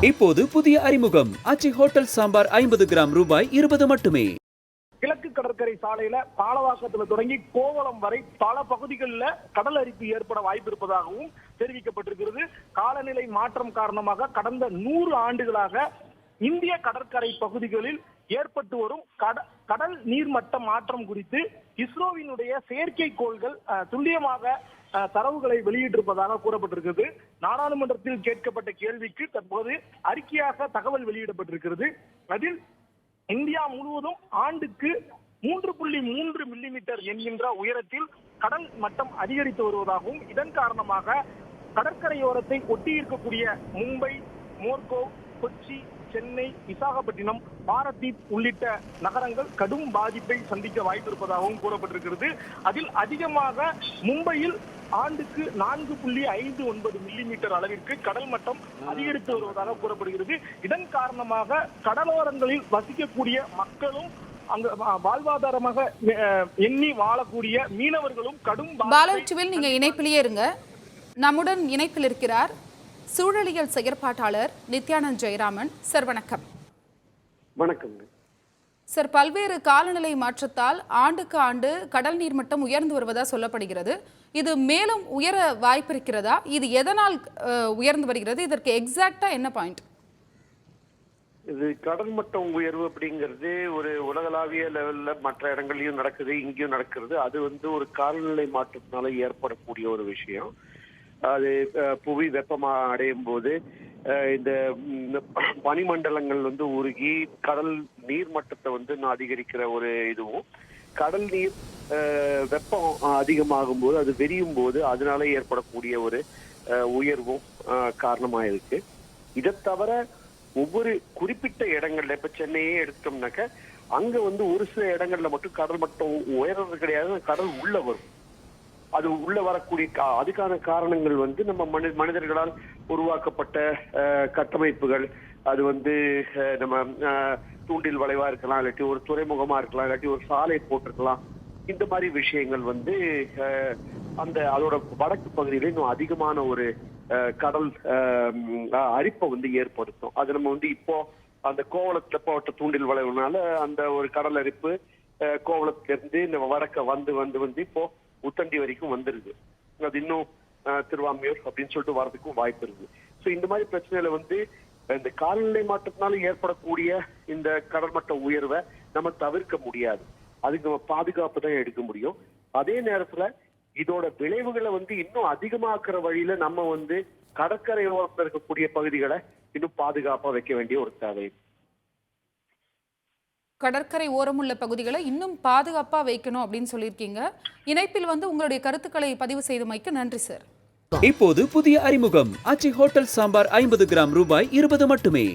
இப்போது புதிய அறிமுகம் அச்சி ஹோட்டல் சாம்பார் 50 கிராம் ரூபாய் 20 மட்டுமே. கிழக்கு கடற்கரை சாலையில பாலவாக்கத்துல தொடங்கி கோவளம் வரை பல பகுதிகளில் கடல் அரிப்பு ஏற்பட வாய்ப்பு இருப்பதாகவும் தெரிவிக்கப்பட்டிருக்கிறது. காலநிலை மாற்றம் காரணமாக கடந்த 100 ஆண்டுகளாக இந்திய கடற்கரை பகுதிகளில் ஏற்பட்டு வரும் கடல் நீர்மட்ட மாற்றம் குறித்து இஸ்ரோவினுடைய செயற்கைக்கோள்கள் துல்லியமாக தரவுகளை வெளியிட்டிருப்பதாக கூறப்பட்டிருக்கிறது. நாடாளுமன்றத்தில் கேட்கப்பட்ட கேள்விக்கு தற்போது அறிக்கையாக தகவல் வெளியிடப்பட்டிருக்கிறது. அதில் இந்தியா முழுவதும் ஆண்டுக்கு 3.3 மில்லிமீட்டர் என்கின்ற உயரத்தில் கடல் மட்டம் அதிகரித்து வருவதாகவும் இதன் காரணமாக கடற்கரையோரத்தை ஒட்டியிருக்கக்கூடிய மும்பை, மோர்கோ, கொச்சி, சென்னை, விசாகப்பட்டினம், பாரதீப் உள்ளிட்ட நகரங்கள் கடும் பாதிப்பை சந்திக்க வாய்ப்பிருப்பதாகவும் கூறப்பட்டிருக்கிறது. அதில் அதிகமாக மும்பையில் ஆண்டுக்கு 4.59 மில்லிமீட்டர் அளவிற்கு கடல் மட்டம் அதிகரித்து வருவதாக கூறப்படுகிறது. இதன் காரணமாக கடலோரங்களில் வசிக்கக்கூடிய மக்களும் அங்கு வாழ்வாதாரமாக எண்ணி வாழக்கூடிய மீனவர்களும் கடும் பாலச்சுவில் நீங்க இணைப்பிலேயே இருங்க. நம்முடன் இணைப்பில் இருக்கிறார் சூழலியல் செயற்பாட்டாளர் நித்யானந்த் ஜெயராமன். சார் வணக்கம். வணக்கம் சார், பல்வேறு காலநிலை மாற்றத்தால் ஆண்டுக்கு ஆண்டு கடல் நீர் மட்டம் உயர்ந்து வருவதா சொல்லப்படுகிறது. இது மேலும் உயர வாய்ப்பு இருக்கிறதா? இது எதனால் உயர்ந்து வருகிறது? இதற்கு எக்ஸாக்டா என்ன பாயிண்ட்? இது கடல் மட்டம் உயர்வு அப்படிங்கிறது ஒரு உலகளாவிய லெவல்ல மற்ற இடங்கள்லயும் நடக்குது, இங்கேயும் நடக்கிறது. அது ஒரு காலநிலை மாற்றத்தினால ஏற்படக்கூடிய ஒரு விஷயம். அது புவி வெப்பமா அடையும் போது இந்த பனிமண்டலங்கள் உருகி கடல் நீர் மட்டத்தை அதிகரிக்கிற ஒரு இதுவும், கடல் நீர் வெப்பம் அதிகமாகும் போது அது வெறியும் போது அதனால ஏற்படக்கூடிய ஒரு உயர்வும் காரணமா இருக்கு. இதை தவிர ஒவ்வொரு குறிப்பிட்ட இடங்கள்ல, இப்ப சென்னையே எடுத்தோம்னாக்க அங்க ஒரு சில இடங்கள்ல மட்டும் கடல் மட்டம் உயர்றது கிடையாது, கடல் உள்ள வரும். அது உள்ள வரக்கூடிய அதுக்கான காரணங்கள் நம்ம மனிதர்களால் உருவாக்கப்பட்ட கட்டமைப்புகள். அது நம்ம தூண்டில் வளைவா இருக்கலாம், இல்லாட்டி ஒரு துறைமுகமா இருக்கலாம், இல்லாட்டி ஒரு சாலை போட்டிருக்கலாம். இந்த மாதிரி விஷயங்கள் அந்த அதோட வடக்கு பகுதியில இன்னும் அதிகமான ஒரு கடல் அரிப்பை ஏற்படுத்தும். அது நம்ம இப்போ அந்த கோவளத்துல போட்ட தூண்டில் வளைவுனால அந்த ஒரு கடல் அரிப்பு கோவளத்துல இருந்து நம்ம வடக்க வந்து இப்போ உத்தண்டி வரைக்கும் வந்துருது. அது இன்னும் திருவாமியூர் அப்படின்னு சொல்லிட்டு வர்றதுக்கும் வாய்ப்பு இருக்கு. ஸோ இந்த மாதிரி பிரச்சனையில இந்த காலநிலை மாற்றத்தினால ஏற்படக்கூடிய இந்த கடல் மட்ட உயர்வை நம்ம தவிர்க்க முடியாது. அதுக்கு நம்ம பாதுகாப்பு தான் எடுக்க முடியும். அதே நேரத்துல இதோட விளைவுகளை இன்னும் அதிகமாக்குற வழியில நம்ம கடற்கரை ஓரத்தில் இருக்கக்கூடிய பகுதிகளை இன்னும் பாதுகாப்பா வைக்க வேண்டிய ஒரு தேவை. கடற்கரை ஓரமுள்ள பகுதிகளை இன்னும் பாதுகாப்பா வைக்கணும் அப்படின்னு சொல்லியிருக்கீங்க. இணைப்பில் உங்களுடைய கருத்துக்களை பதிவு செய்தமைக்கு நன்றி சார். இப்போது புதிய அறிமுகம் அச்சி ஹோட்டல் சாம்பார் 50 கிராம் ரூபாய் 20 மட்டுமே.